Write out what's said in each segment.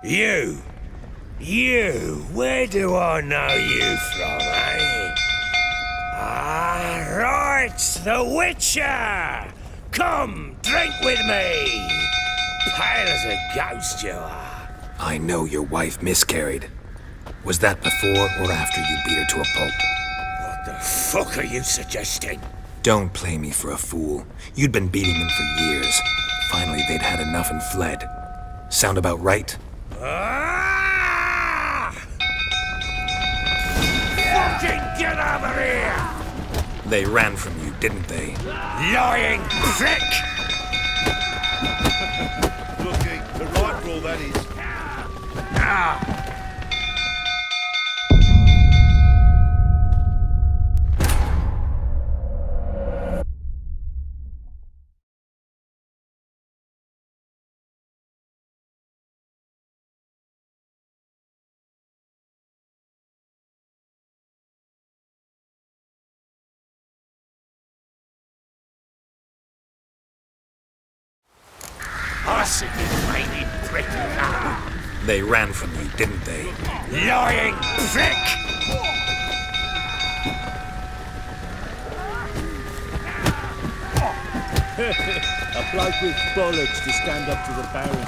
You, where do I know you from, eh? Ah, right, the Witcher! Come, drink with me! Pale as a ghost you are. I know your wife miscarried. Was that before or after you beat her to a pulp? What the fuck are you suggesting? Don't play me for a fool. You'd been beating them for years. Finally, they'd had enough and fled. Sound about right? Ah! Fucking get over here! They ran from you, didn't they? Lying prick! Looking, the rifle that is. Ah! Arsenic-minded prick! Ah! They ran from you, didn't they? Lying prick! A bloke with bollocks to stand up to the Baron.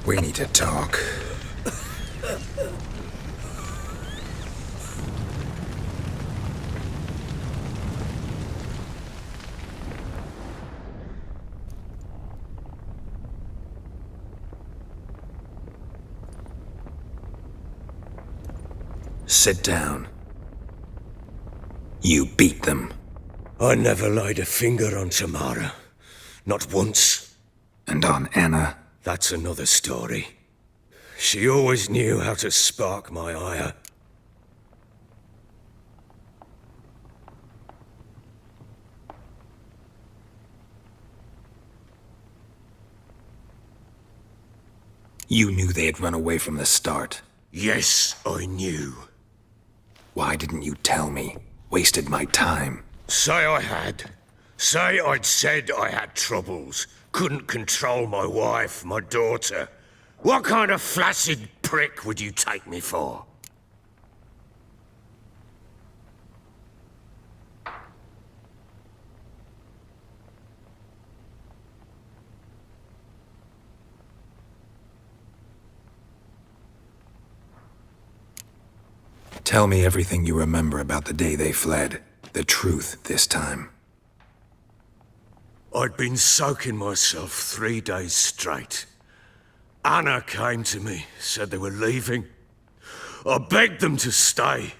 We need to talk. Sit down. You beat them. I never laid a finger on Tamara. Not once. And on Anna. That's another story. She always knew how to spark my ire. You knew they had run away from the start. Yes, I knew. Why didn't you tell me? Wasted my time. Say I had. Say I'd said I had troubles. Couldn't control my wife, my daughter. What kind of flaccid prick would you take me for? Tell me everything you remember about the day they fled. The truth this time. I'd been soaking myself 3 days straight. Anna came to me, said they were leaving. I begged them to stay.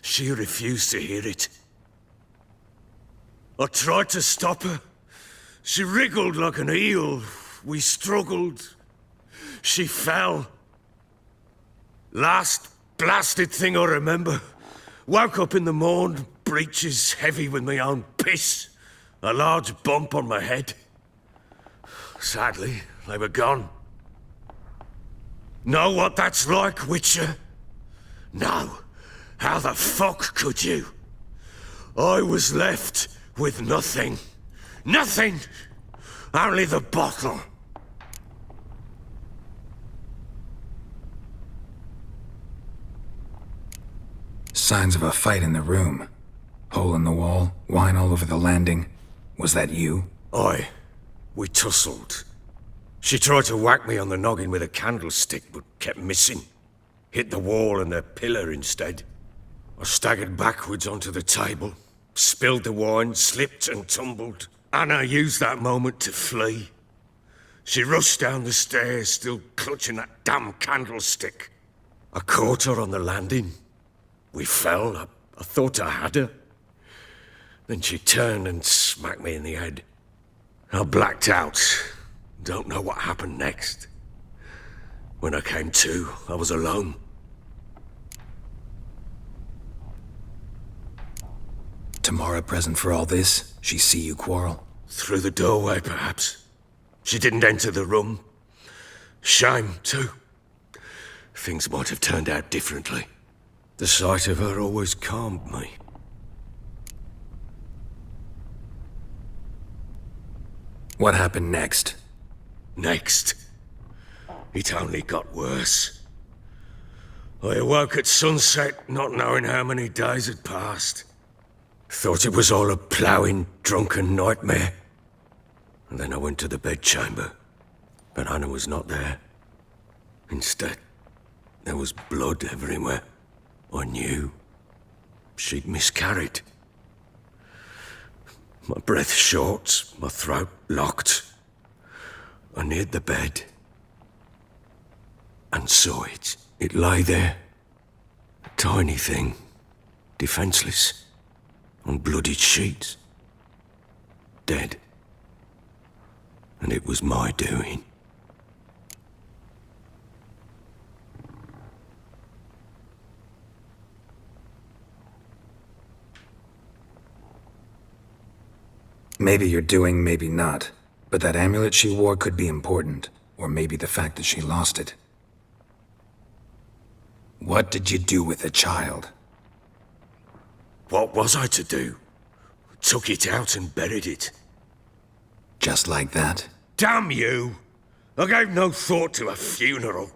She refused to hear it. I tried to stop her. She wriggled like an eel. We struggled. She fell. Last blasted thing I remember. Woke up in the morn, breeches heavy with my own piss. A large bump on my head. Sadly, they were gone. Know what that's like, Witcher? No. How the fuck could you? I was left with nothing. Nothing! Only the bottle. Signs of a fight in the room. Hole in the wall, wine all over the landing. Was that you? Aye. We tussled. She tried to whack me on the noggin with a candlestick, but kept missing. Hit the wall and a pillar instead. I staggered backwards onto the table, spilled the wine, slipped and tumbled. Anna used that moment to flee. She rushed down the stairs, still clutching that damn candlestick. I caught her on the landing. We fell. I thought I had her. Then she turned and smacked me in the head. I blacked out. Don't know what happened next. When I came to, I was alone. Tamara present for all this? She see you quarrel? Through the doorway, perhaps. She didn't enter the room. Shame, too. Things might have turned out differently. The sight of her always calmed me. What happened next? Next, it only got worse. I awoke at sunset, not knowing how many days had passed. Thought it was all a ploughing, drunken nightmare. And then I went to the bedchamber, but Anna was not there. Instead, there was blood everywhere. I knew she'd miscarried. My breath short, my throat locked. I neared the bed and saw it. It lay there, a tiny thing, defenseless, on bloodied sheets, dead. And it was my doing. Maybe you're doing, maybe not. But that amulet she wore could be important. Or maybe the fact that she lost it. What did you do with the child? What was I to do? Took it out and buried it. Just like that? Damn you! I gave no thought to a funeral.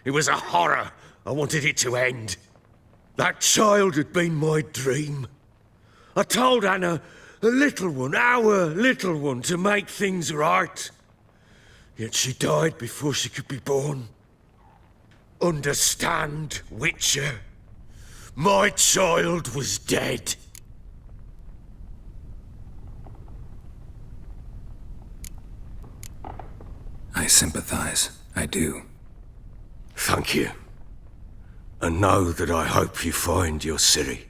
It was a horror. I wanted it to end. That child had been my dream. I told Anna, the little one, our little one, to make things right. Yet she died before she could be born. Understand, Witcher? My child was dead. I sympathize. I do. Thank you. And know that I hope you find your Ciri.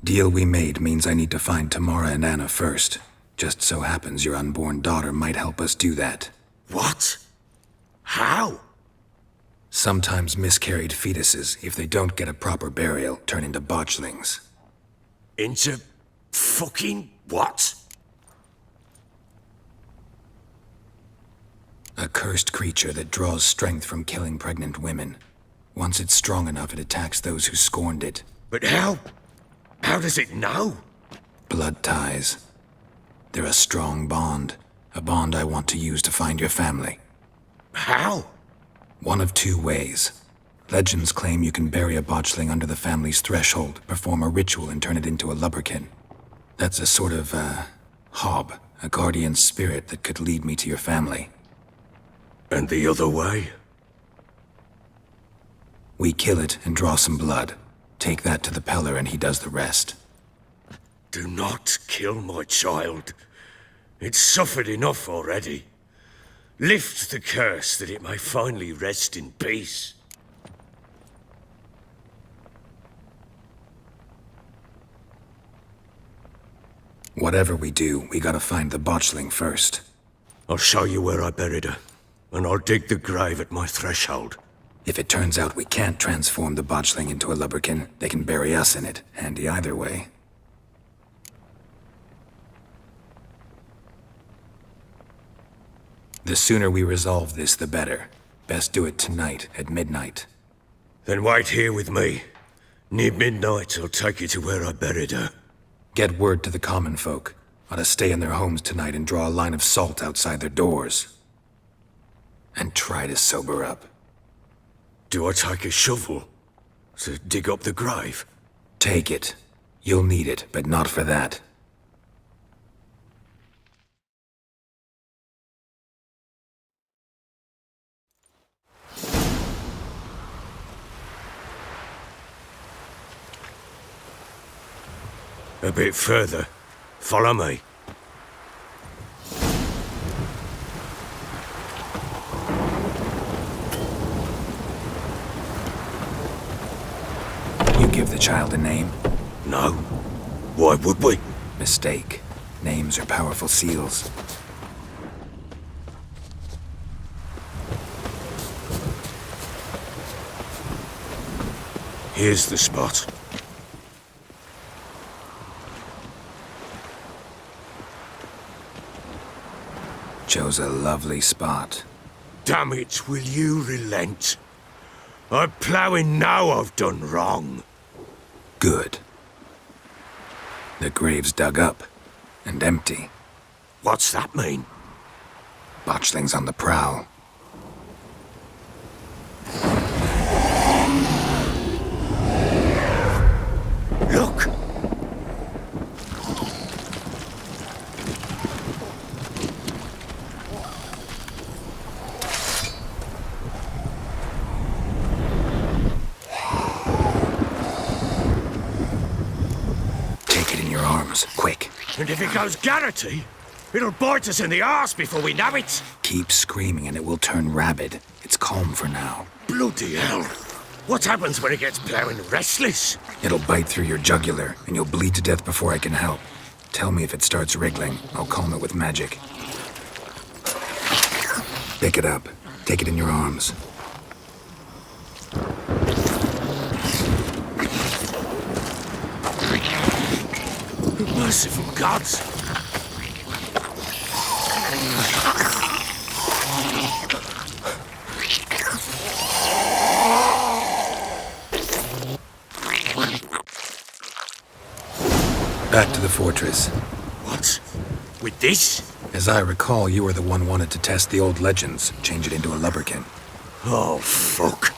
Deal we made means I need to find Tamara and Anna first. Just so happens your unborn daughter might help us do that. What? How? Sometimes miscarried fetuses, if they don't get a proper burial, turn into botchlings. Into fucking what? A cursed creature that draws strength from killing pregnant women. Once it's strong enough, it attacks those who scorned it. But how? How does it know? Blood ties. They're a strong bond. A bond I want to use to find your family. How? One of two ways. Legends claim you can bury a botchling under the family's threshold, perform a ritual, and turn it into a Lubberkin. That's a sort of, hob, a guardian spirit that could lead me to your family. And the other way? We kill it and draw some blood. Take that to the Peller and he does the rest. Do not kill my child. It's suffered enough already. Lift the curse that it may finally rest in peace. Whatever we do, we gotta find the botchling first. I'll show you where I buried her, and I'll dig the grave at my threshold. If it turns out we can't transform the botchling into a Lubberkin, they can bury us in it. Handy either way. The sooner we resolve this, the better. Best do it tonight, at midnight. Then wait here with me. Near midnight, I'll take you to where I buried her. Get word to the common folk. Ought to stay in their homes tonight and draw a line of salt outside their doors. And try to sober up. Do I take a shovel to dig up the grave? Take it. You'll need it, but not for that. A bit further. Follow me. You give the child a name? No. Why would we? Mistake. Names are powerful seals. Here's the spot. Chose a lovely spot. Damn it, will you relent? I'm ploughing now I've done wrong. Good. The grave's dug up and empty. What's that mean? Botchling's on the prowl. Look! Take it in your arms, quick. And if it goes Garrity, it'll bite us in the arse before we know it. Keep screaming and it will turn rabid. It's calm for now. Bloody hell. What happens when it gets ploughing restless? It'll bite through your jugular and you'll bleed to death before I can help. Tell me if it starts wriggling. I'll calm it with magic. Pick it up. Take it in your arms. Merciful gods! Back to the fortress. What? With this? As I recall, you were the one wanted to test the old legends, change it into a Lubberkin. Oh, fuck.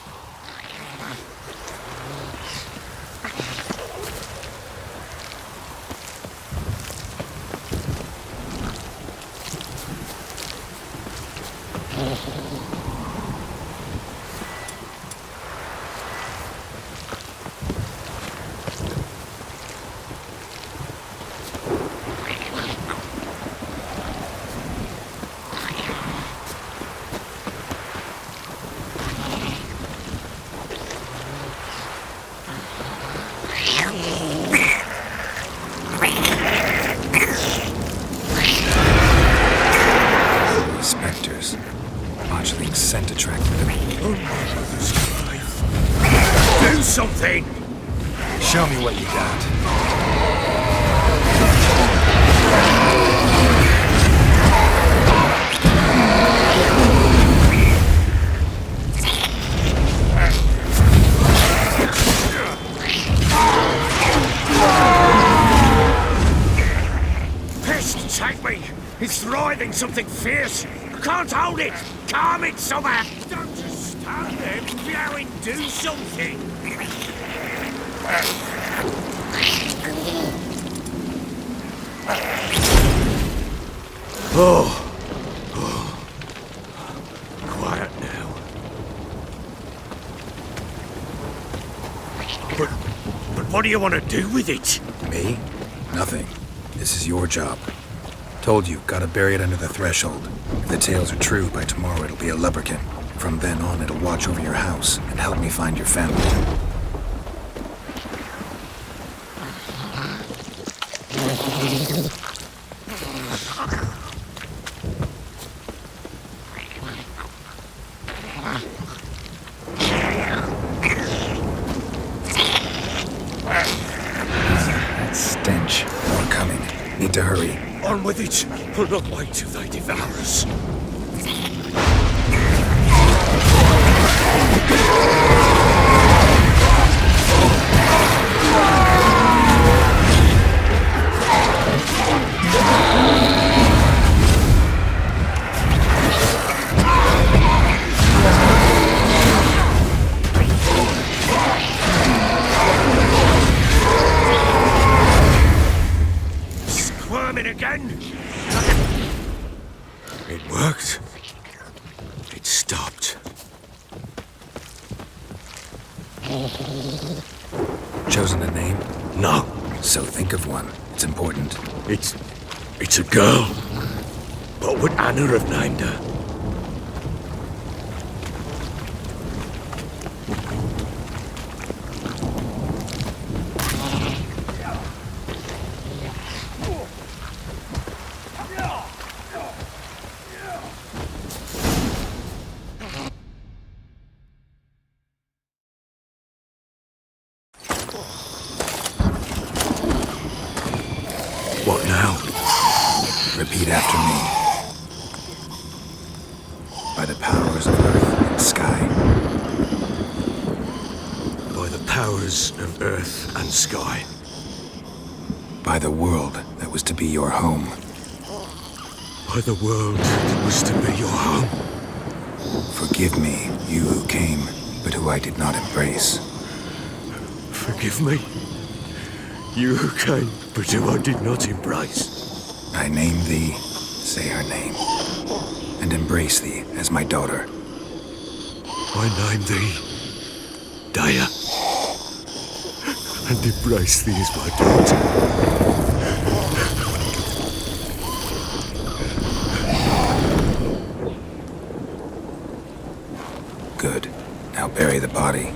Spectres. Botchling's scent attracted them. Do something! Show me what you got. Pest, take me! It's writhing something fierce! I can't hold it! Calm it somehow! Don't just stand there, meowing, do something! Oh. Quiet now. But what do you want to do with it? Me? Nothing. This is your job. Told you, gotta bury it under the threshold. If the tales are true, by tomorrow it'll be a Lubberkin. From then on, it'll watch over your house and help me find your family. That stench. More coming. Need to hurry. On with it! I'll not wait till they devour us. Squirming again? It worked. It stopped. Chosen a name? No, So think of one. It's important. it's a girl. What would Anna have named her? What now? Repeat after me. by the powers of earth and sky. By the powers of earth and sky. By the world that was to be your home. By the world that was to be your home. Forgive me, you who came, but who I did not embrace. Forgive me. You who came, but who I did not embrace. I name thee, say her name, and embrace thee as my daughter. I name thee Daya, and embrace thee as my daughter. Good. Now bury the body.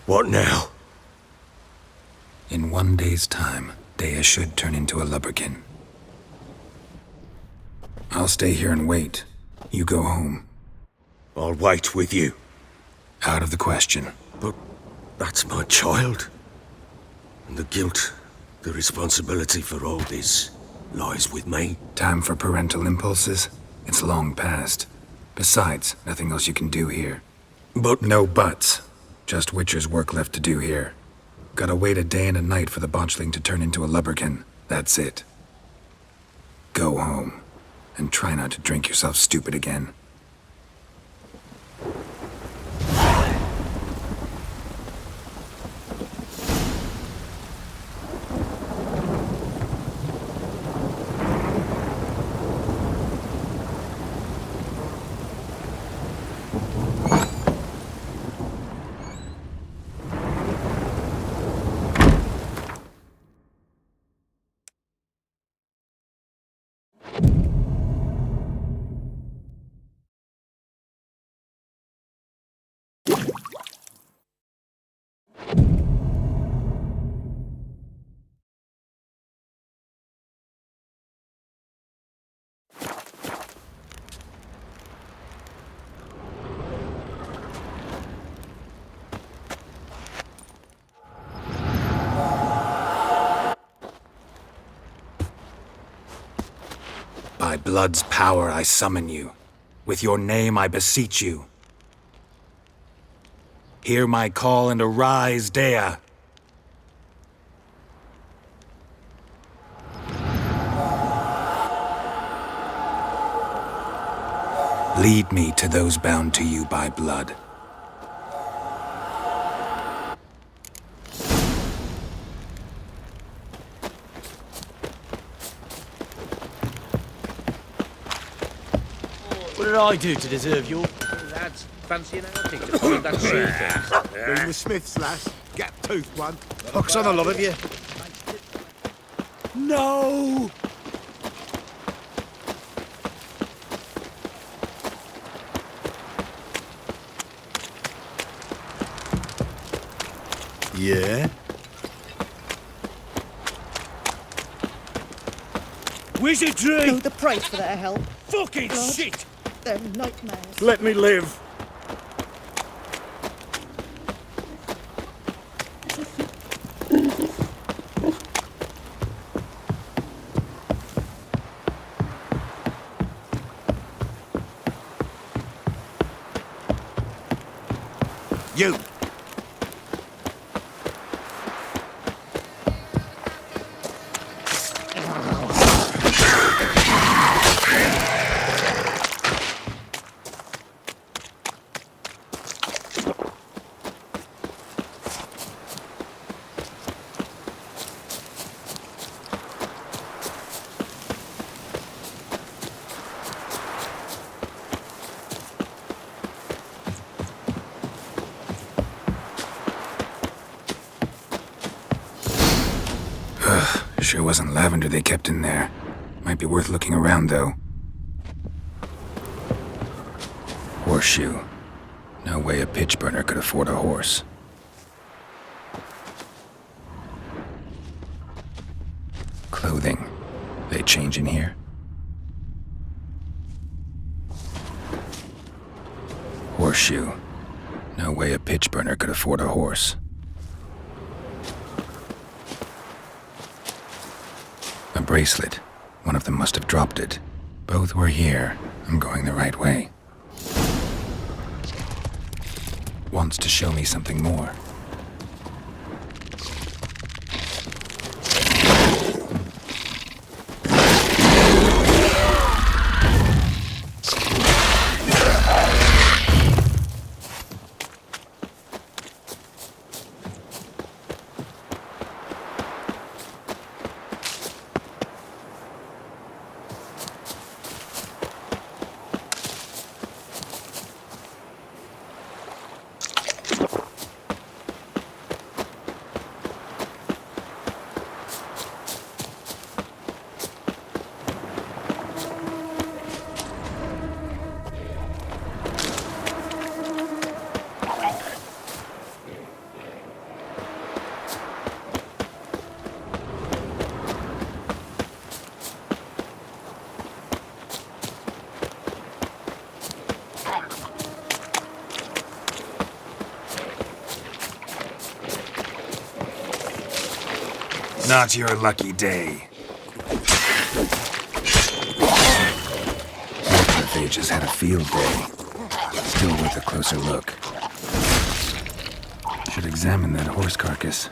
What now? In 1 day's time, Dea should turn into a Lubberkin. I'll stay here and wait. You go home. I'll wait with you. Out of the question. But that's my child. And the guilt, the responsibility for all this lies with me. Time for parental impulses? It's long past. Besides, nothing else you can do here. But No buts. Just Witcher's work left to do here. Gotta wait a day and a night for the botchling to turn into a Lubberkin. That's it. Go home. And try not to drink yourself stupid again. By blood's power I summon you. With your name I beseech you. Hear my call and arise, Dea. Lead me to those bound to you by blood. What did I do to deserve your... Lads, fancy an outing to find that suitcase. Bring the Smiths, lass. Gap-toothed one. Pox on a lot of you. No! Yeah? Wizardry! Know the price for their help. Fucking Blood. shit! They're nightmares. Let me live. You! Sure wasn't lavender they kept in there. Might be worth looking around, though. Horseshoe. No way a pitch burner could afford a horse. Clothing. They change in here? Horseshoe. No way a pitch burner could afford a horse. A bracelet. One of them must have dropped it. Both were here. I'm going the right way. Wants to show me something more. Not your lucky day. They just had a field day. Still worth a closer look. Should examine that horse carcass.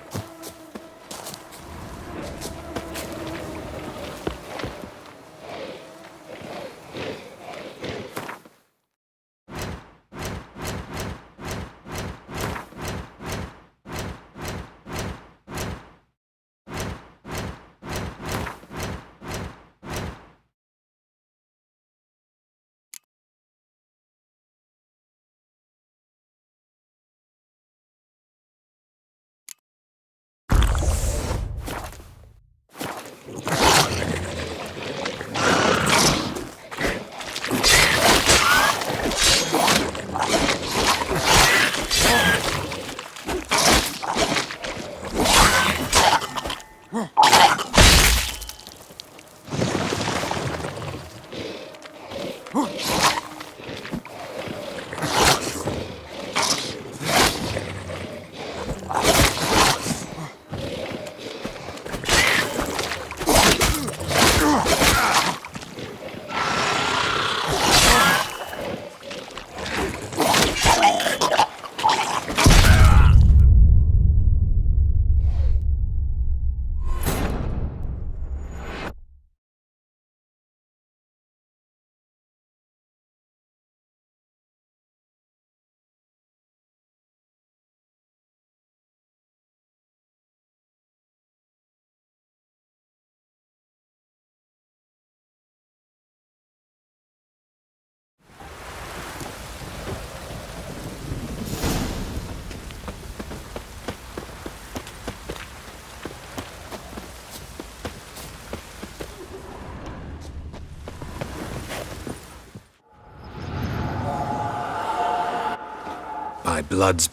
By blood's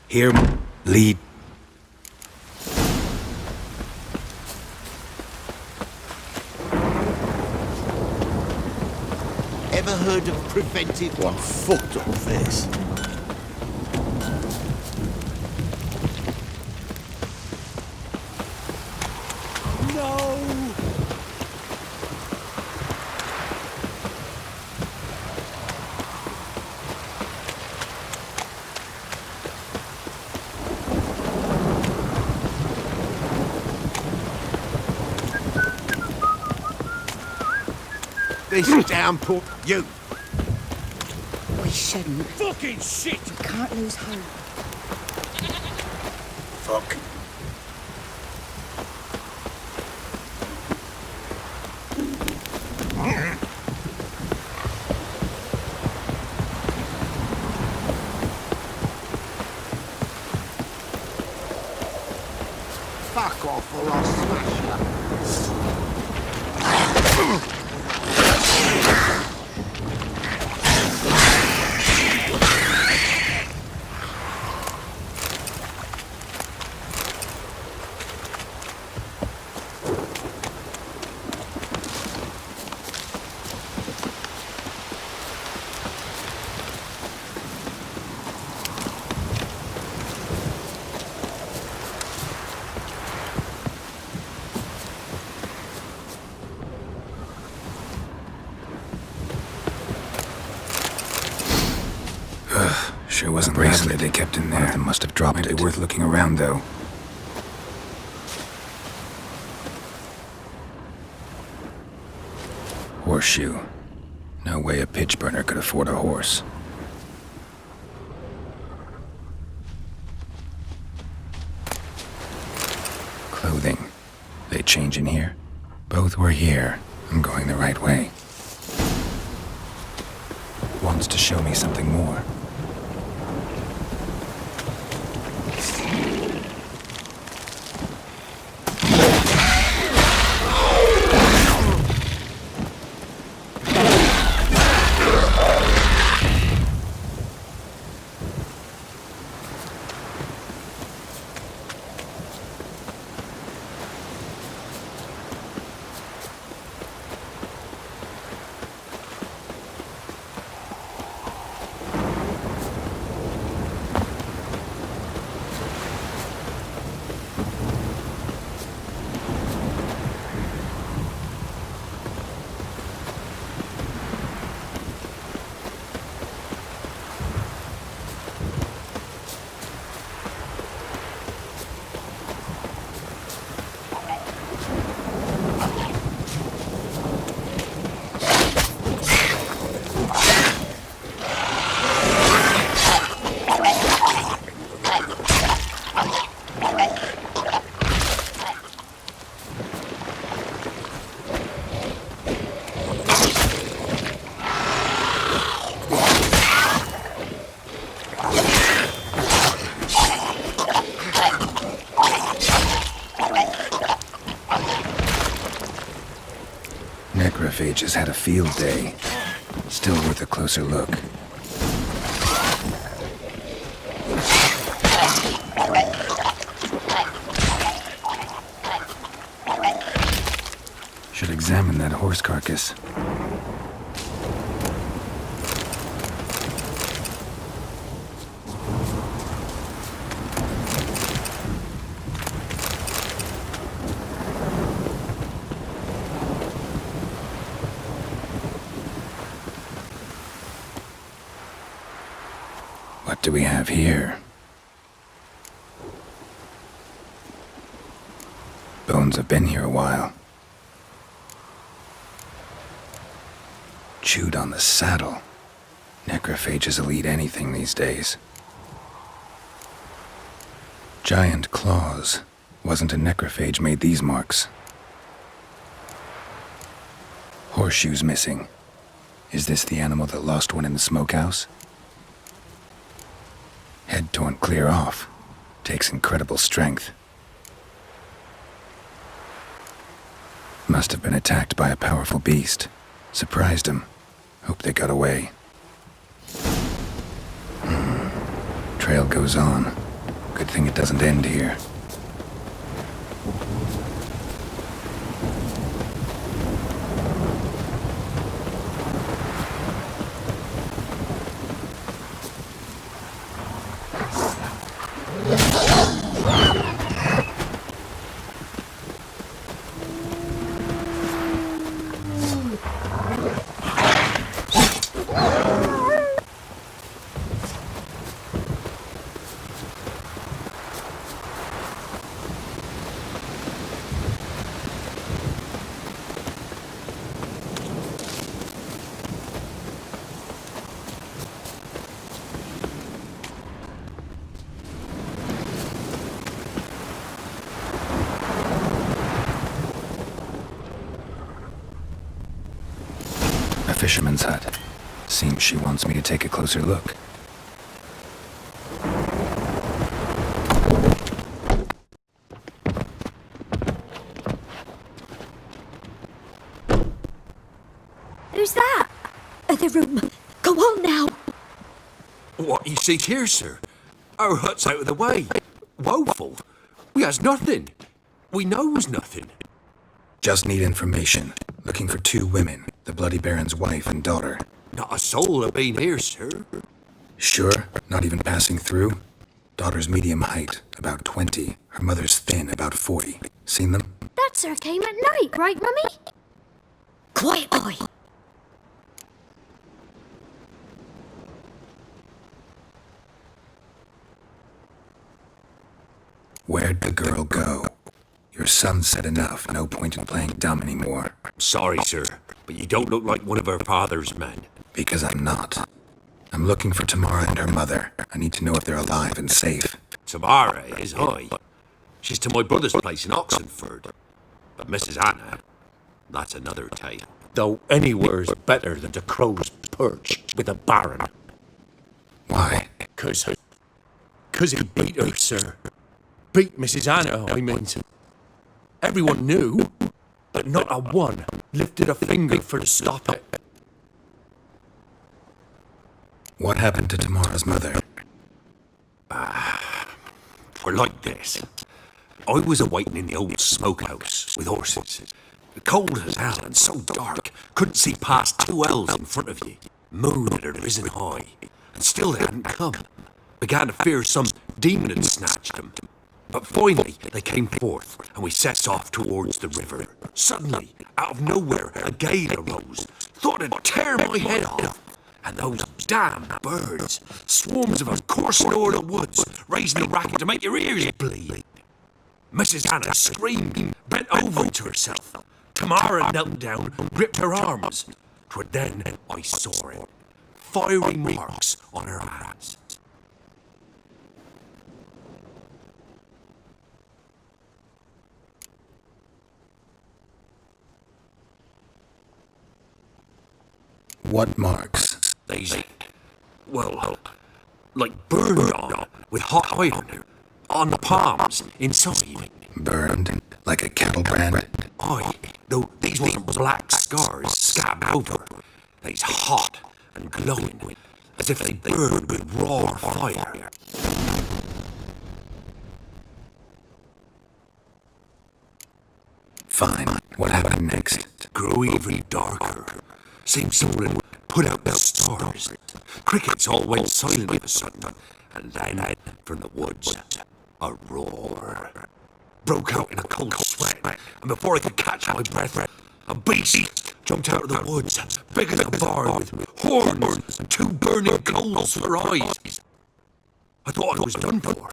here, lead. Ever heard of preventive 1 foot of this? This downpour, you. We shouldn't. Fucking shit! We can't lose hope. Fuck. Fuck off or I'll smash you. wasn't a bracelet they kept in there. One of them must have dropped it. Might be worth looking around, though. Horseshoe. No way a pitch burner could afford a horse. Clothing. They change in here? Both were here. I'm going the right way. Wants to show me something more. Necrophages had a field day. Still worth a closer look. Should examine that horse carcass. What do we have here? Bones have been here a while. Chewed on the saddle. Necrophages will eat anything these days. Giant claws. Wasn't a necrophage made these marks. Horseshoes missing. Is this the animal that lost one in the smokehouse? Head torn clear off. Takes incredible strength. Must have been attacked by a powerful beast. Surprised him. Hope they got away. Trail goes on. Good thing it doesn't end here. Fisherman's hut. Seems she wants me to take a closer look. Who's that? The room. Go on now. What you seek here, sir? Our hut's out of the way. Woeful. We has nothing. We knows nothing. Just need information. Looking for 2 women. The Bloody Baron's wife and daughter. Not a soul have been here, sir. Sure? Not even passing through? Daughter's medium height, about 20. Her mother's thin, about 40. Seen them? That sir came at night, right, Mummy? Quiet, boy. Where'd the girl go? Your son said enough. No point in playing dumb anymore. Sorry, sir, but you don't look like one of her father's men. Because I'm not. I'm looking for Tamara and her mother. I need to know if they're alive and safe. Tamara is high. She's to my brother's place in Oxenford. But Mrs. Anna, that's another tale. Though anywhere's better than the Crow's Perch with a baron. Why? Cause he beat her, sir. Beat Mrs. Anna, I mean. Everyone knew, but not a one lifted a finger for to stop it. What happened to Tamara's mother? We're like this. I was awaiting in the old smokehouse with horses. Cold as hell and so dark, couldn't see past 2 ells in front of you. Moon had risen high, and still they hadn't come. Began to fear some demon had snatched them. But finally, they came forth, and we set off towards the river. Suddenly, out of nowhere, a gale arose. Thought it'd tear my head off. And those damn birds, swarms of them coursing over the woods, raising a racket to make your ears bleed. Mrs. Anna screamed, bent over to herself. Tamara knelt down, gripped her arms. 'Twas then I saw it. Fiery marks on her hands. What marks? These, well, like burned on with hot iron. On the palms, inside. Burned? Like a cattle brand? Aye, though these wasn't black scars scabbed over. They's hot and glowing, as if they burned with raw fire. Fine. What happened next? Grew even darker. Seemed someone had put out the stars. Crickets all went silent of a sudden, and then, from the woods, a roar. Broke out in a cold sweat, and before I could catch my breath, a beast jumped out of the woods, big as a barn, with horns and 2 burning coals for eyes. I thought I was done for.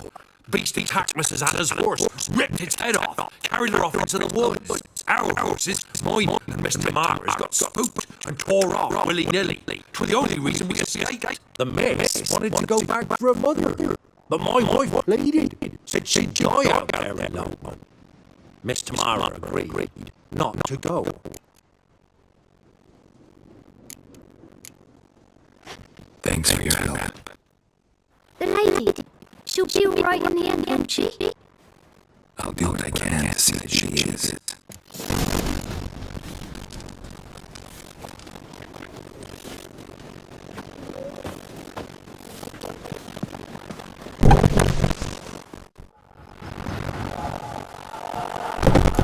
Beast attacked Mrs. Anna's horse, ripped its head off, carried her off into the woods. Our horses, mine and Miss Tamara's, got spooked and tore off willy-nilly. 'Twas the only reason we escaped. The miss wanted to go back for her mother, but my wife pleaded, said she'd die out there alone. Miss Tamara agreed not to go. Thanks for your help. The lady. She'll be all right in the end, won't she? I'll do what I can to see that she is.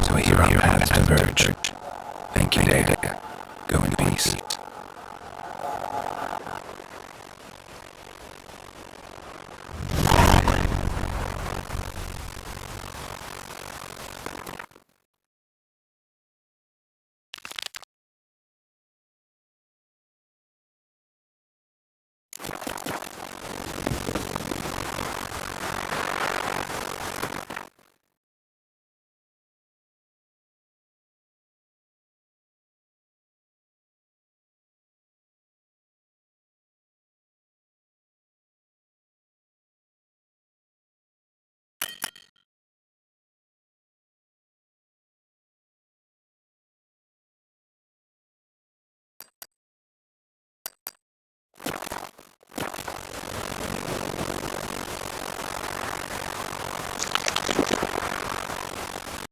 So here our paths diverge. Thank you, Dave.